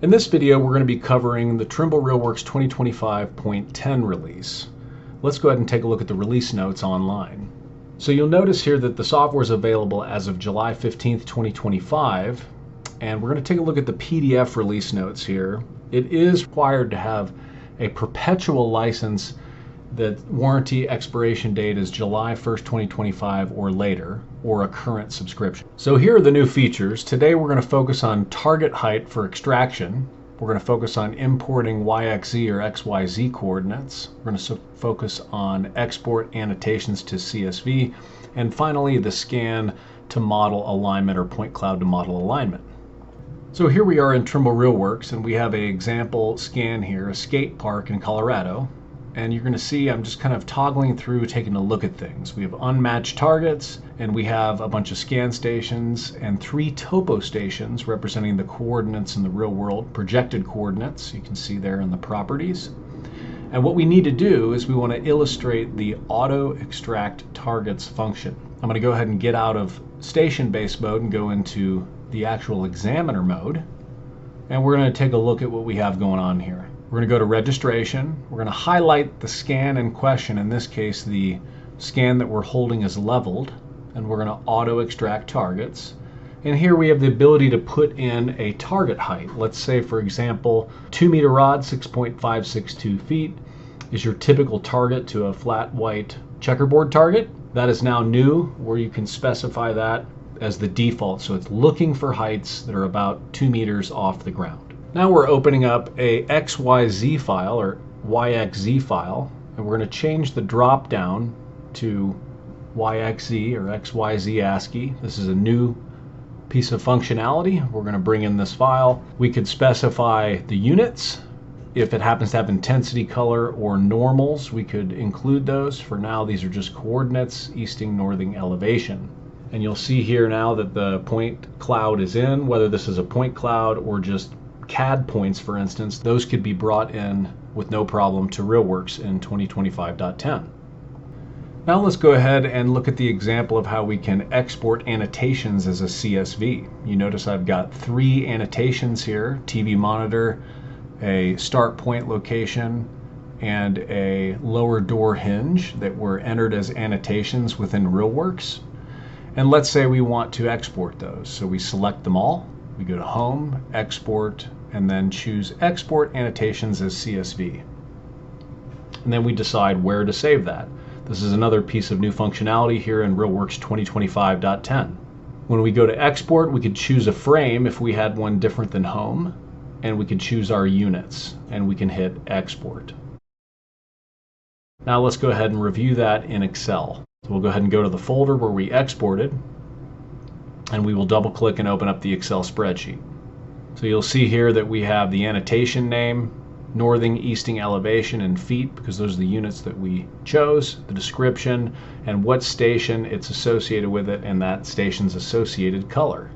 In this video, we're going to be covering the Trimble RealWorks 2025.10 release. Let's go ahead and take a look at the release notes online. So you'll notice here that the software is available as of July 15th, 2025, and we're going to take a look at the PDF release notes here. It is required to have a perpetual license that warranty expiration date is July 1st, 2025 or later, or a current subscription. So here are the new features. Today we're going to focus on target height for extraction. We're going to focus on importing YXZ or XYZ coordinates. We're going to focus on export annotations to CSV. And finally, the scan to model alignment or point cloud to model alignment. So here we are in Trimble RealWorks, and we have an example scan here, a skate park in Colorado. And you're going to see I'm just kind of toggling through, taking a look at things. We have unmatched targets, and we have a bunch of scan stations and 3 topo stations representing the coordinates in the real world, projected coordinates. You can see there in the properties. And what we need to do is we want to illustrate the auto extract targets function. I'm going to go ahead and get out of station-based mode and go into the actual examiner mode. And we're going to take a look at what we have going on here. We're going to go to registration. We're going to highlight the scan in question. In this case, the scan that we're holding is leveled, and we're going to auto extract targets. And here we have the ability to put in a target height. Let's say, for example, 2-meter rod, 6.562 feet is your typical target to a flat white checkerboard target. That is now new, where you can specify that as the default. So it's looking for heights that are about 2 meters off the ground. Now we're opening up a XYZ file or YXZ file, and we're going to change the drop down to YXZ or XYZ ASCII. This is a new piece of functionality. We're going to bring in this file. We could specify the units. If it happens to have intensity, color, or normals, we could include those. For now, these are just coordinates, easting, northing, elevation. And you'll see here now that the point cloud is in, whether this is a point cloud or just CAD points, for instance, those could be brought in with no problem to RealWorks in 2025.10. Now let's go ahead and look at the example of how we can export annotations as a CSV. You notice I've got 3 annotations here: TV monitor, a start point location, and a lower door hinge that were entered as annotations within RealWorks. And let's say we want to export those. So we select them all. We go to Home, Export, and then choose Export Annotations as CSV. And then we decide where to save that. This is another piece of new functionality here in RealWorks 2025.10. When we go to Export, we could choose a frame if we had one different than Home, and we could choose our units, and we can hit Export. Now let's go ahead and review that in Excel. So we'll go ahead and go to the folder where we exported, and we will double click and open up the Excel spreadsheet. So you'll see here that we have the annotation name, northing, easting, elevation, and feet, because those are the units that we chose, the description, and what station it's associated with it, and that station's associated color.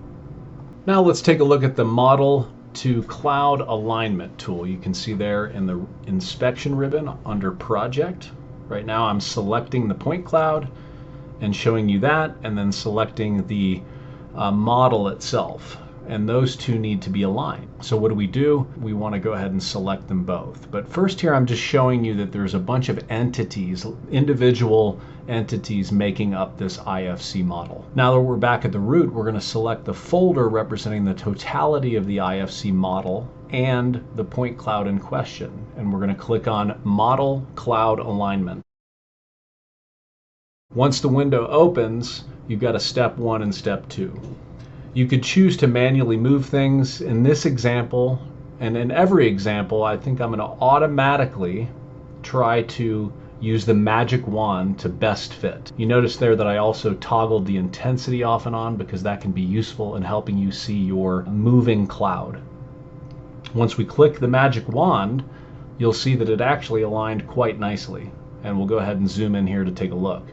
Now let's take a look at the model to cloud alignment tool. You can see there in the inspection ribbon under project. Right now I'm selecting the point cloud and showing you that, and then selecting the model itself, and those two need to be aligned. So what do? We want to go ahead and select them both. But first here I'm just showing you that there's a bunch of entities, individual entities making up this IFC model. Now that we're back at the root, we're going to select the folder representing the totality of the IFC model and the point cloud in question, and we're going to click on Model Cloud Alignment. Once the window opens, you've got a step 1 and step 2. You could choose to manually move things. In this example, and in every example, I think I'm going to automatically try to use the magic wand to best fit. You notice there that I also toggled the intensity off and on, because that can be useful in helping you see your moving cloud. Once we click the magic wand, you'll see that it actually aligned quite nicely. And we'll go ahead and zoom in here to take a look.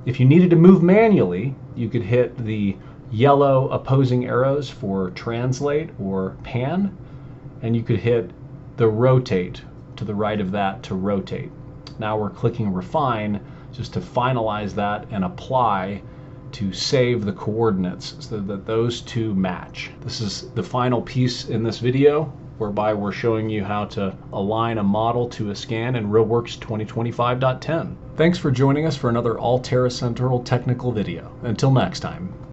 If you needed to move manually, you could hit the yellow opposing arrows for translate or pan, and you could hit the rotate to the right of that to rotate. Now we're clicking refine just to finalize that and apply to save the coordinates so that those two match. This is the final piece in this video. whereby we're showing you how to align a model to a scan in RealWorks 2025.10. Thanks for joining us for another AllTerra Central Technical video. Until next time.